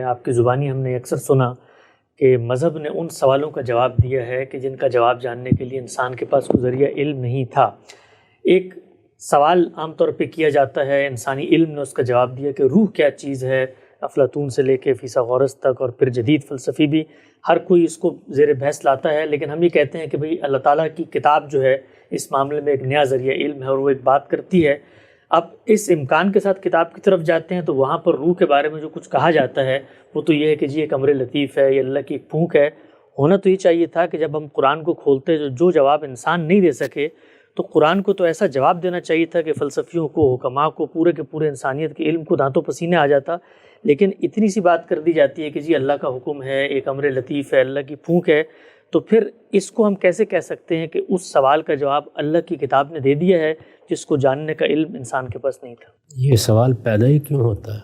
آپ کی زبانی ہم نے اکثر سنا کہ مذہب نے ان سوالوں کا جواب دیا ہے کہ جن کا جواب جاننے کے لیے انسان کے پاس کوئی ذریعہ علم نہیں تھا۔ ایک سوال عام طور پہ کیا جاتا ہے، انسانی علم نے اس کا جواب دیا کہ روح کیا چیز ہے، افلاطون سے لے کے فیثاغورس تک اور پھر جدید فلسفی بھی ہر کوئی اس کو زیر بحث لاتا ہے، لیکن ہم یہ کہتے ہیں کہ بھئی اللہ تعالیٰ کی کتاب جو ہے اس معاملے میں ایک نیا ذریعہ علم ہے اور وہ ایک بات کرتی ہے۔ اب اس امکان کے ساتھ کتاب کی طرف جاتے ہیں تو وہاں پر روح کے بارے میں جو کچھ کہا جاتا ہے وہ تو یہ ہے کہ جی ایک امر لطیف ہے، یہ اللہ کی ایک پھونک ہے۔ ہونا تو یہ چاہیے تھا کہ جب ہم قرآن کو کھولتے جو جواب انسان نہیں دے سکے تو قرآن کو تو ایسا جواب دینا چاہیے تھا کہ فلسفیوں کو، حکماء کو، پورے کے پورے انسانیت کے علم کو دانتوں پسینے آ جاتا، لیکن اتنی سی بات کر دی جاتی ہے کہ جی اللہ کا حکم ہے، ایک امر لطیف ہے، اللہ کی پھونک ہے۔ تو پھر اس کو ہم کیسے کہہ سکتے ہیں کہ اس سوال کا جواب اللہ کی کتاب نے دے دیا ہے جس کو جاننے کا علم انسان کے پاس نہیں تھا؟ یہ سوال پیدا ہی کیوں ہوتا ہے؟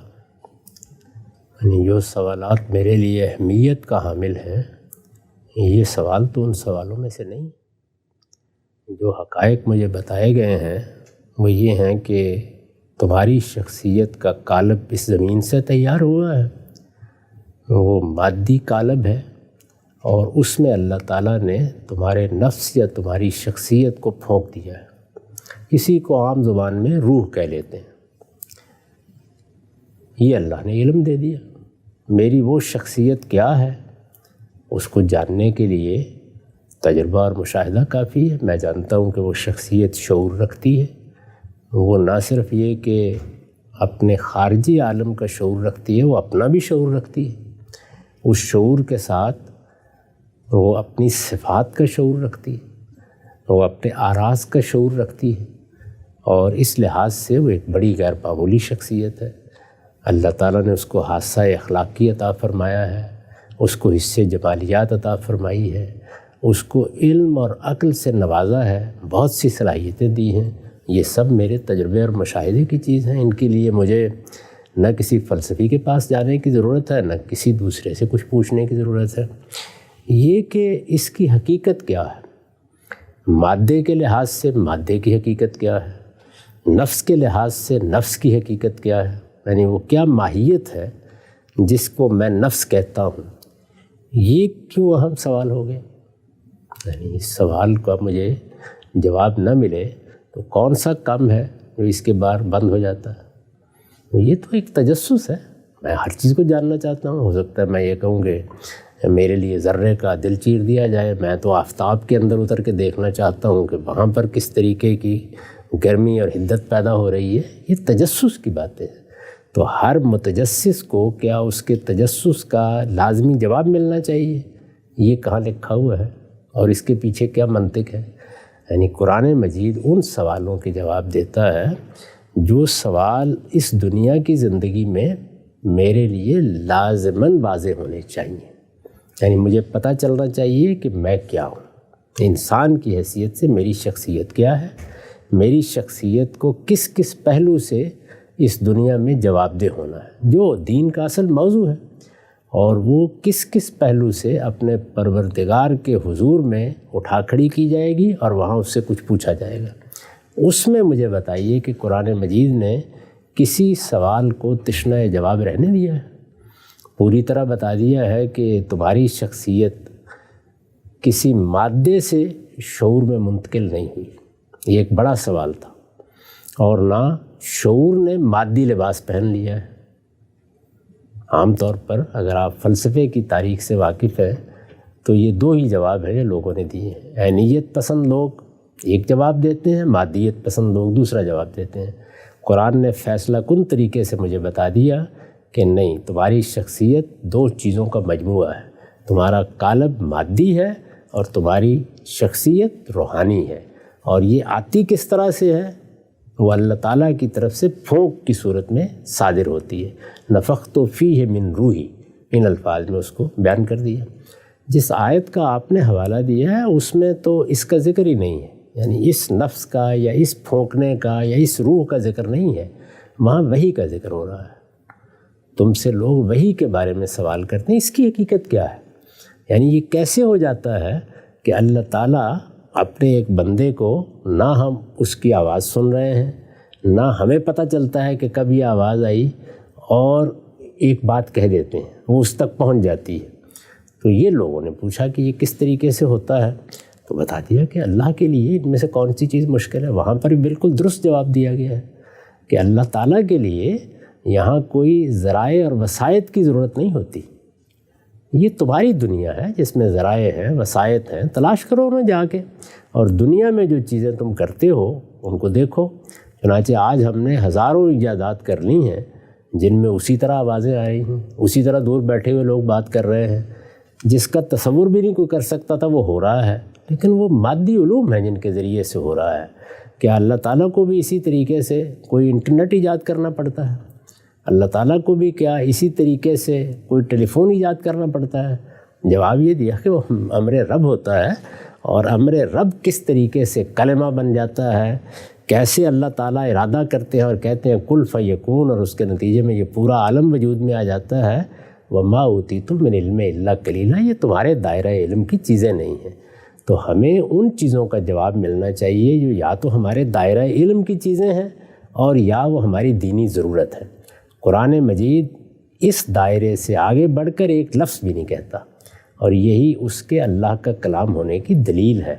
یعنی جو سوالات میرے لیے اہمیت کا حامل ہیں، یہ سوال تو ان سوالوں میں سے نہیں۔ جو حقائق مجھے بتائے گئے ہیں وہ یہ ہیں کہ تمہاری شخصیت کا قالب اس زمین سے تیار ہوا ہے، وہ مادی قالب ہے، اور اس میں اللہ تعالیٰ نے تمہارے نفس یا تمہاری شخصیت کو پھونک دیا ہے۔ اسی کو عام زبان میں روح کہہ لیتے ہیں۔ یہ اللہ نے علم دے دیا۔ میری وہ شخصیت کیا ہے اس کو جاننے کے لیے تجربہ اور مشاہدہ کافی ہے۔ میں جانتا ہوں کہ وہ شخصیت شعور رکھتی ہے۔ وہ نہ صرف یہ کہ اپنے خارجی عالم کا شعور رکھتی ہے، وہ اپنا بھی شعور رکھتی ہے۔ اس شعور کے ساتھ وہ اپنی صفات کا شعور رکھتی ہے، وہ اپنے آراز کا شعور رکھتی ہے، اور اس لحاظ سے وہ ایک بڑی غیر معمولی شخصیت ہے۔ اللہ تعالیٰ نے اس کو حادثہ اخلاقی عطا فرمایا ہے، اس کو حصے جمالیات عطا فرمائی ہے، اس کو علم اور عقل سے نوازا ہے، بہت سی صلاحیتیں دی ہیں۔ یہ سب میرے تجربے اور مشاہدے کی چیز ہیں۔ ان کے لیے مجھے نہ کسی فلسفی کے پاس جانے کی ضرورت ہے، نہ کسی دوسرے سے کچھ پوچھنے کی ضرورت ہے۔ یہ کہ اس کی حقیقت کیا ہے، مادے کے لحاظ سے مادے کی حقیقت کیا ہے، نفس کے لحاظ سے نفس کی حقیقت کیا ہے، یعنی وہ کیا ماہیت ہے جس کو میں نفس کہتا ہوں، یہ کیوں اہم سوال ہو گئے؟ یعنی اس سوال کا مجھے جواب نہ ملے تو کون سا کم ہے جو اس کے بعد بند ہو جاتا ہے؟ یہ تو ایک تجسس ہے۔ میں ہر چیز کو جاننا چاہتا ہوں۔ ہو سکتا ہے میں یہ کہوں کہ میرے لیے ذرے کا دل چیر دیا جائے، میں تو آفتاب کے اندر اتر کے دیکھنا چاہتا ہوں کہ وہاں پر کس طریقے کی گرمی اور حدت پیدا ہو رہی ہے۔ یہ تجسس کی باتیں ہیں۔ تو ہر متجسس کو کیا اس کے تجسس کا لازمی جواب ملنا چاہیے؟ یہ کہاں لکھا ہوا ہے اور اس کے پیچھے کیا منطق ہے؟ یعنی قرآن مجید ان سوالوں کے جواب دیتا ہے جو سوال اس دنیا کی زندگی میں میرے لیے لازماً واضح ہونے چاہیے۔ یعنی مجھے پتہ چلنا چاہیے کہ میں کیا ہوں، انسان کی حیثیت سے میری شخصیت کیا ہے، میری شخصیت کو کس کس پہلو سے اس دنیا میں جواب دہ ہونا ہے، جو دین کا اصل موضوع ہے، اور وہ کس کس پہلو سے اپنے پروردگار کے حضور میں اٹھا کھڑی کی جائے گی اور وہاں اس سے کچھ پوچھا جائے گا۔ اس میں مجھے بتائیے کہ قرآن مجید نے کسی سوال کو تشنہ جواب رہنے دیا ہے؟ پوری طرح بتا دیا ہے کہ تمہاری شخصیت کسی مادے سے شعور میں منتقل نہیں ہوئی۔ یہ ایک بڑا سوال تھا، اور نہ شعور نے مادی لباس پہن لیا ہے۔ عام طور پر اگر آپ فلسفے کی تاریخ سے واقف ہیں تو یہ دو ہی جواب ہیں جو لوگوں نے دیے ہیں۔ عینیت پسند لوگ ایک جواب دیتے ہیں، مادیت پسند لوگ دوسرا جواب دیتے ہیں۔ قرآن نے فیصلہ کن طریقے سے مجھے بتا دیا کہ نہیں، تمہاری شخصیت دو چیزوں کا مجموعہ ہے۔ تمہارا قالب مادی ہے اور تمہاری شخصیت روحانی ہے، اور یہ آتی کس طرح سے ہے؟ وہ اللہ تعالیٰ کی طرف سے پھونک کی صورت میں صادر ہوتی ہے۔ نفخت فیہ من روحی، ان الفاظ میں اس کو بیان کر دیا۔ جس آیت کا آپ نے حوالہ دیا ہے اس میں تو اس کا ذکر ہی نہیں ہے، یعنی اس نفس کا یا اس پھونکنے کا یا اس روح کا ذکر نہیں ہے، وہاں وحی کا ذکر ہو رہا ہے۔ تم سے لوگ وحی کے بارے میں سوال کرتے ہیں، اس کی حقیقت کیا ہے؟ یعنی یہ کیسے ہو جاتا ہے کہ اللہ تعالیٰ اپنے ایک بندے کو، نہ ہم اس کی آواز سن رہے ہیں، نہ ہمیں پتہ چلتا ہے کہ کب یہ آواز آئی، اور ایک بات کہہ دیتے ہیں وہ اس تک پہنچ جاتی ہے. تو یہ لوگوں نے پوچھا کہ یہ کس طریقے سے ہوتا ہے, تو بتا دیا کہ اللہ کے لیے ان میں سے کون سی چیز مشکل ہے. وہاں پر بھی بالکل درست جواب دیا گیا ہے کہ اللہ تعالیٰ کے لیے یہاں کوئی ذرائع اور وسائط کی ضرورت نہیں ہوتی. یہ تمہاری دنیا ہے جس میں ذرائع ہیں, وسائط ہیں, تلاش کرو انہیں جا کے, اور دنیا میں جو چیزیں تم کرتے ہو ان کو دیکھو. چنانچہ آج ہم نے ہزاروں ایجادات کر لی ہیں جن میں اسی طرح آوازیں آ رہی ہیں, اسی طرح دور بیٹھے ہوئے لوگ بات کر رہے ہیں, جس کا تصور بھی نہیں کوئی کر سکتا تھا وہ ہو رہا ہے. لیکن وہ مادی علوم ہیں جن کے ذریعے سے ہو رہا ہے. کیا اللہ تعالیٰ کو بھی اسی طریقے سے کوئی انٹرنیٹ ایجاد کرنا پڑتا ہے؟ اللہ تعالیٰ کو بھی کیا اسی طریقے سے کوئی ٹیلی فون ایجاد کرنا پڑتا ہے؟ جواب یہ دیا کہ وہ امر رب ہوتا ہے, اور امر رب کس طریقے سے کلمہ بن جاتا ہے, کیسے اللہ تعالیٰ ارادہ کرتے ہیں اور کہتے ہیں کل فیکون, اور اس کے نتیجے میں یہ پورا عالم وجود میں آ جاتا ہے. وما اوتیتم من علم الا قلیلا, یہ تمہارے دائرہ علم کی چیزیں نہیں ہیں. تو ہمیں ان چیزوں کا جواب ملنا چاہیے جو یا تو ہمارے دائرہ علم کی چیزیں ہیں اور یا وہ ہماری دینی ضرورت ہے. قرآن مجید اس دائرے سے آگے بڑھ کر ایک لفظ بھی نہیں کہتا, اور یہی اس کے اللہ کا کلام ہونے کی دلیل ہے.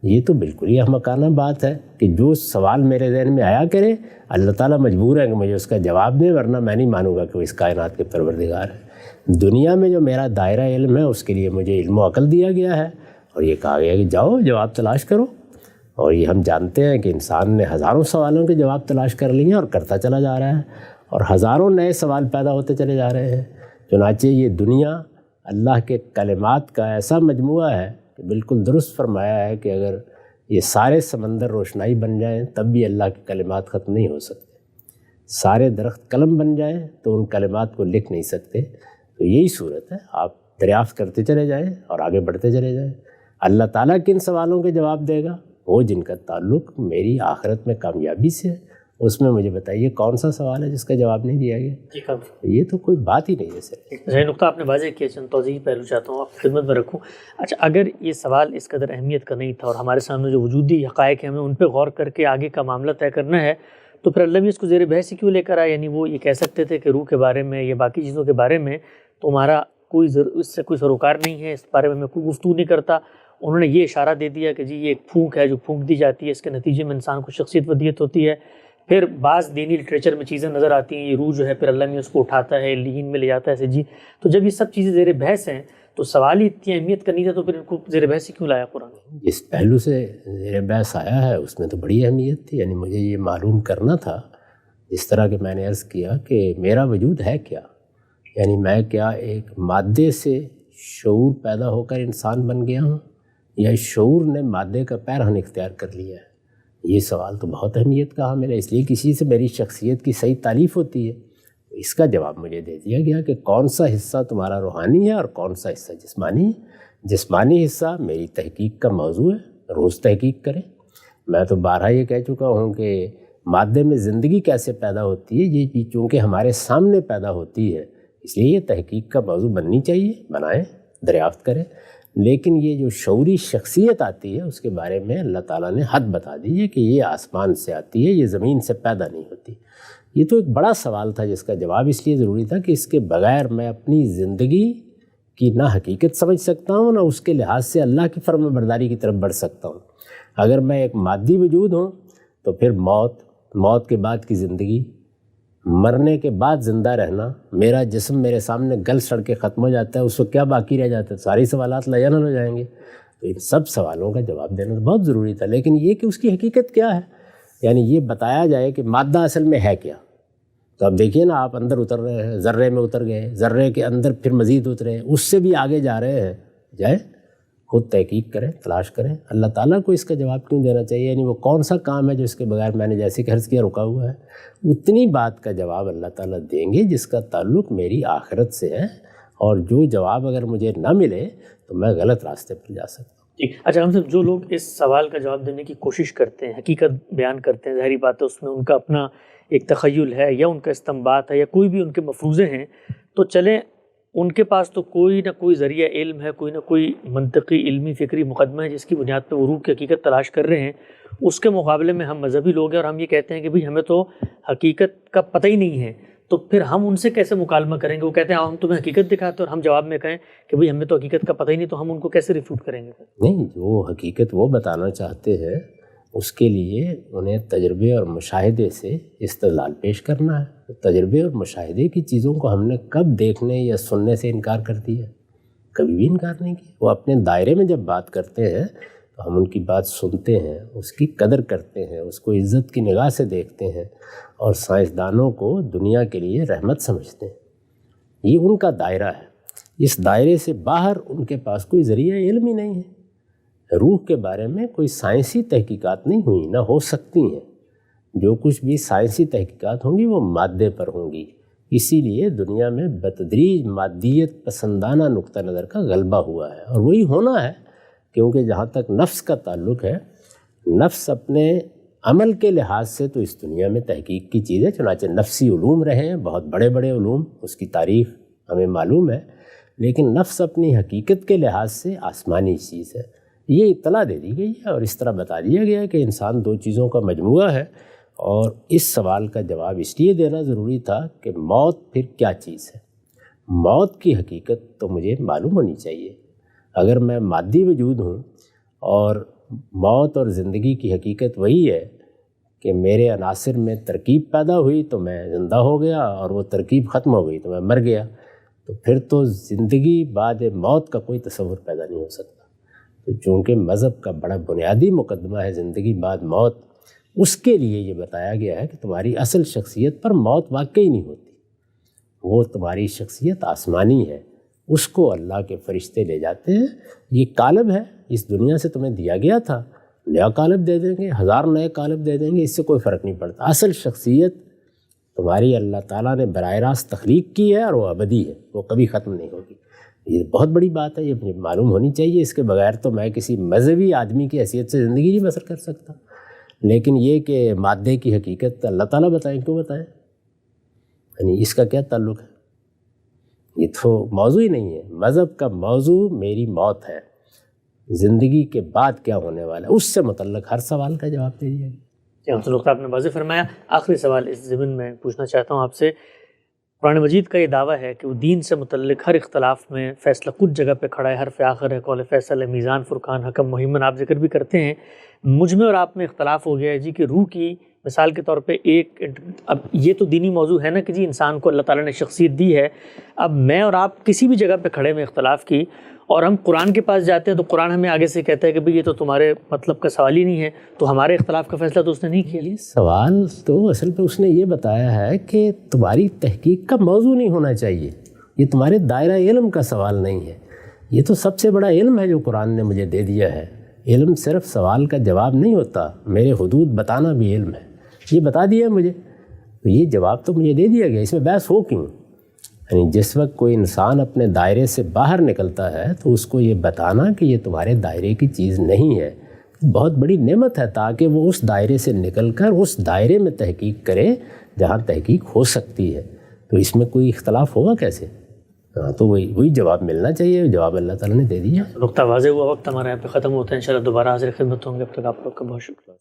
یہ تو بالکل ہی احمقانہ بات ہے کہ جو سوال میرے ذہن میں آیا کرے اللہ تعالیٰ مجبور ہے کہ مجھے اس کا جواب دے, ورنہ میں نہیں مانوں گا کہ وہ اس کائنات کے پروردگار ہے. دنیا میں جو میرا دائرہ علم ہے اس کے لیے مجھے علم و عقل دیا گیا ہے, اور یہ کہا گیا کہ جاؤ جواب تلاش کرو. اور یہ ہم جانتے ہیں کہ انسان نے ہزاروں سوالوں کے جواب تلاش کر لیے ہیں اور کرتا چلا جا رہا ہے, اور ہزاروں نئے سوال پیدا ہوتے چلے جا رہے ہیں. چنانچہ یہ دنیا اللہ کے کلمات کا ایسا مجموعہ ہے کہ بالکل درست فرمایا ہے کہ اگر یہ سارے سمندر روشنائی بن جائیں تب بھی اللہ کے کلمات ختم نہیں ہو سکتے. سارے درخت قلم بن جائیں تو ان کلمات کو لکھ نہیں سکتے. تو یہی صورت ہے, آپ دریافت کرتے چلے جائیں اور آگے بڑھتے چلے جائیں. اللہ تعالیٰ کن سوالوں کے جواب دے گا؟ وہ جن کا تعلق میری آخرت میں کامیابی سے ہے. اس میں مجھے بتائیے کون سا سوال ہے جس کا جواب نہیں دیا گیا؟ یہ تو کوئی بات ہی نہیں ہے سر. صحیح نقطہ آپ نے واضح کیا, چند توضیحی پہلو چاہتا ہوں آپ کی خدمت میں رکھوں. اچھا, اگر یہ سوال اس قدر اہمیت کا نہیں تھا اور ہمارے سامنے جو وجودی حقائق ہیں ہمیں ان پہ غور کر کے آگے کا معاملہ طے کرنا ہے, تو پھر اللہ بھی اس کو زیر بحث کیوں لے کر آیا؟ یعنی وہ یہ کہہ سکتے تھے کہ روح کے بارے میں یا باقی چیزوں کے بارے میں تمہارا اس سے کوئی سروکار نہیں ہے, اس بارے میں میں کوئی گفتگو نہیں کرتا. انہوں نے یہ اشارہ دے دیا کہ جی یہ ایک پھونک ہے جو پھونک دی جاتی ہے, اس کے نتیجے میں انسان کو شخصیت ودیت ہوتی ہے. پھر بعض دینی لٹریچر میں چیزیں نظر آتی ہیں, یہ روح جو ہے پھر اللہ میں اس کو اٹھاتا ہے, لیین میں لے جاتا ہے ایسے. جی تو جب یہ سب چیزیں زیر بحث ہیں تو سوال ہی اتنی اہمیت کرنی تھا, تو پھر ان کو زیر بحث ہی کیوں لایا قرآن؟ جس پہلو سے زیر بحث آیا ہے اس میں تو بڑی اہمیت تھی. یعنی مجھے یہ معلوم کرنا تھا, جس طرح کہ میں نے عرض کیا کہ میرا وجود ہے کیا. یعنی میں کیا ایک مادے سے شعور پیدا ہو کر انسان بن گیا ہوں, یا شعور نے مادے کا پیرہن اختیار کر لیا ہے؟ یہ سوال تو بہت اہمیت کا حامل ہے. اس لیے کسی سے میری شخصیت کی صحیح تعریف ہوتی ہے. اس کا جواب مجھے دے دیا گیا کہ کون سا حصہ تمہارا روحانی ہے اور کون سا حصہ جسمانی ہے. جسمانی حصہ میری تحقیق کا موضوع ہے, روز تحقیق کریں. میں تو بارہا یہ کہہ چکا ہوں کہ مادے میں زندگی کیسے پیدا ہوتی ہے, یہ چونکہ ہمارے سامنے پیدا ہوتی ہے اس لیے یہ تحقیق کا موضوع بننی چاہیے. بنائیں, دریافت کریں. لیکن یہ جو شعوری شخصیت آتی ہے اس کے بارے میں اللہ تعالیٰ نے حد بتا دی ہے کہ یہ آسمان سے آتی ہے, یہ زمین سے پیدا نہیں ہوتی. یہ تو ایک بڑا سوال تھا جس کا جواب اس لیے ضروری تھا کہ اس کے بغیر میں اپنی زندگی کی نہ حقیقت سمجھ سکتا ہوں, نہ اس کے لحاظ سے اللہ کی فرما برداری کی طرف بڑھ سکتا ہوں. اگر میں ایک مادی وجود ہوں تو پھر موت کے بعد کی زندگی, مرنے کے بعد زندہ رہنا, میرا جسم میرے سامنے گل سڑ کے ختم ہو جاتا ہے, اس کو کیا باقی رہ جاتا ہے؟ ساری سوالات لجنل ہو جائیں گے. تو ان سب سوالوں کا جواب دینا بہت ضروری تھا. لیکن یہ کہ اس کی حقیقت کیا ہے, یعنی یہ بتایا جائے کہ مادہ اصل میں ہے کیا. تو اب دیکھیے نا, آپ اندر اتر رہے ہیں, ذرے میں اتر گئے, ذرے کے اندر پھر مزید اترے, اس سے بھی آگے جا رہے ہیں. جائے خود تحقیق کریں, تلاش کریں. اللہ تعالیٰ کو اس کا جواب کیوں دینا چاہیے؟ یعنی وہ کون سا کام ہے جو اس کے بغیر میں نے جیسے کہ عرض کیا رکا ہوا ہے؟ اتنی بات کا جواب اللہ تعالیٰ دیں گے جس کا تعلق میری آخرت سے ہے, اور جو جواب اگر مجھے نہ ملے تو میں غلط راستے پر جا سکتا ہوں. ٹھیک. اچھا, ہم سب جو لوگ اس سوال کا جواب دینے کی کوشش کرتے ہیں, حقیقت بیان کرتے ہیں, ظاہری بات ہے اس میں ان کا اپنا ایک تخیل ہے یا ان کا استنباط ہے یا کوئی بھی ان کے مفروضے ہیں, تو چلیں ان کے پاس تو کوئی نہ کوئی ذریعہ علم ہے, کوئی نہ کوئی منطقی علمی فکری مقدمہ ہے جس کی بنیاد پہ وہ روح کی حقیقت تلاش کر رہے ہیں. اس کے مقابلے میں ہم مذہبی لوگ ہیں اور ہم یہ کہتے ہیں کہ بھئی ہمیں تو حقیقت کا پتہ ہی نہیں ہے, تو پھر ہم ان سے کیسے مکالمہ کریں گے؟ وہ کہتے ہیں ہم تمہیں حقیقت دکھاتے ہیں، اور ہم جواب میں کہیں کہ بھئی ہمیں تو حقیقت کا پتہ ہی نہیں، تو ہم ان کو کیسے ریفیوٹ کریں گے؟ نہیں، جو حقیقت وہ بتانا چاہتے ہیں اس کے لیے انہیں تجربے اور مشاہدے سے استدلال پیش کرنا ہے۔ تجربے اور مشاہدے کی چیزوں کو ہم نے کب دیکھنے یا سننے سے انکار کر دیا؟ کبھی بھی انکار نہیں کیا۔ وہ اپنے دائرے میں جب بات کرتے ہیں تو ہم ان کی بات سنتے ہیں، اس کی قدر کرتے ہیں، اس کو عزت کی نگاہ سے دیکھتے ہیں، اور سائنسدانوں کو دنیا کے لیے رحمت سمجھتے ہیں۔ یہ ان کا دائرہ ہے، اس دائرے سے باہر ان کے پاس کوئی ذریعہ علم ہی نہیں ہے۔ روح کے بارے میں کوئی سائنسی تحقیقات نہیں ہوئی، نہ ہو سکتی ہیں۔ جو کچھ بھی سائنسی تحقیقات ہوں گی وہ مادے پر ہوں گی، اسی لیے دنیا میں بتدریج مادیت پسندانہ نقطہ نظر کا غلبہ ہوا ہے، اور وہی ہونا ہے، کیونکہ جہاں تک نفس کا تعلق ہے، نفس اپنے عمل کے لحاظ سے تو اس دنیا میں تحقیق کی چیز ہے، چنانچہ نفسی علوم رہے ہیں، بہت بڑے بڑے علوم، اس کی تاریخ ہمیں معلوم ہے، لیکن نفس اپنی حقیقت کے لحاظ سے آسمانی چیز ہے۔ یہ اطلاع دے دی گئی ہے اور اس طرح بتا دیا گیا ہے کہ انسان دو چیزوں کا مجموعہ ہے، اور اس سوال کا جواب اس لیے دینا ضروری تھا کہ موت پھر کیا چیز ہے؟ موت کی حقیقت تو مجھے معلوم ہونی چاہیے۔ اگر میں مادی وجود ہوں اور موت اور زندگی کی حقیقت وہی ہے کہ میرے عناصر میں ترکیب پیدا ہوئی تو میں زندہ ہو گیا، اور وہ ترکیب ختم ہو گئی تو میں مر گیا، تو پھر تو زندگی بعد موت کا کوئی تصور پیدا نہیں ہو سکتا۔ تو چونکہ مذہب کا بڑا بنیادی مقدمہ ہے زندگی بعد موت، اس کے لیے یہ بتایا گیا ہے کہ تمہاری اصل شخصیت پر موت واقعی نہیں ہوتی، وہ تمہاری شخصیت آسمانی ہے، اس کو اللہ کے فرشتے لے جاتے ہیں۔ یہ قالب ہے، اس دنیا سے تمہیں دیا گیا تھا، نیا قالب دے دیں گے، 1000 نئے قالب دے دیں گے، اس سے کوئی فرق نہیں پڑتا۔ اصل شخصیت تمہاری اللہ تعالیٰ نے براہ راست تخلیق کی ہے، اور وہ ابدی ہے، وہ کبھی ختم نہیں ہوگی۔ یہ بہت بڑی بات ہے، یہ مجھے معلوم ہونی چاہیے، اس کے بغیر تو میں کسی مذہبی آدمی کی حیثیت سے زندگی نہیں بسر کر سکتا۔ لیکن یہ کہ مادے کی حقیقت اللہ تعالیٰ بتائیں، کیوں بتائیں؟ یعنی اس کا کیا تعلق ہے؟ یہ تو موضوع ہی نہیں ہے۔ مذہب کا موضوع میری موت ہے، زندگی کے بعد کیا ہونے والا ہے، اس سے متعلق ہر سوال کا جواب دے دیا گیا۔ جی آپ نے واضح فرمایا۔ آخری سوال اس ضمن میں پوچھنا چاہتا ہوں آپ سے، قرآن مجید کا یہ دعویٰ ہے کہ وہ دین سے متعلق ہر اختلاف میں فیصلہ کچھ جگہ پہ کھڑا ہے، حرف آخر ہے، قول فیصل ہے، میزان فرقان حکم مہیمن، آپ ذکر بھی کرتے ہیں۔ مجھ میں اور آپ میں اختلاف ہو گیا ہے جی کہ روح کی مثال کے طور پہ اب یہ تو دینی موضوع ہے نا کہ جی انسان کو اللہ تعالیٰ نے شخصیت دی ہے، اب میں اور آپ کسی بھی جگہ پہ کھڑے میں اختلاف کی، اور ہم قرآن کے پاس جاتے ہیں تو قرآن ہمیں آگے سے کہتا ہے کہ بھئی یہ تو تمہارے مطلب کا سوال ہی نہیں ہے، تو ہمارے اختلاف کا فیصلہ تو اس نے نہیں کیا۔ یہ سوال تو اصل پہ اس نے یہ بتایا ہے کہ تمہاری تحقیق کا موضوع نہیں ہونا چاہیے، یہ تمہارے دائرہ علم کا سوال نہیں ہے۔ یہ تو سب سے بڑا علم ہے جو قرآن نے مجھے دے دیا ہے۔ علم صرف سوال کا جواب نہیں ہوتا، میرے حدود بتانا بھی علم ہے، یہ بتا دیا مجھے، تو یہ جواب تو مجھے دے دیا گیا، اس میں بحث ہو کیوں؟ یعنی جس وقت کوئی انسان اپنے دائرے سے باہر نکلتا ہے تو اس کو یہ بتانا کہ یہ تمہارے دائرے کی چیز نہیں ہے بہت بڑی نعمت ہے، تاکہ وہ اس دائرے سے نکل کر اس دائرے میں تحقیق کرے جہاں تحقیق ہو سکتی ہے۔ تو اس میں کوئی اختلاف ہوگا کیسے؟ تو وہی جواب ملنا چاہیے، جواب اللہ تعالیٰ نے دے دیا۔ نقطہ واضح ہوا، وقت ہمارے یہاں پہ ختم ہوتا ہے، انشاءاللہ دوبارہ حاضر خدمت ہوں گے، اب تک آپ لوگ کا بہت شکریہ۔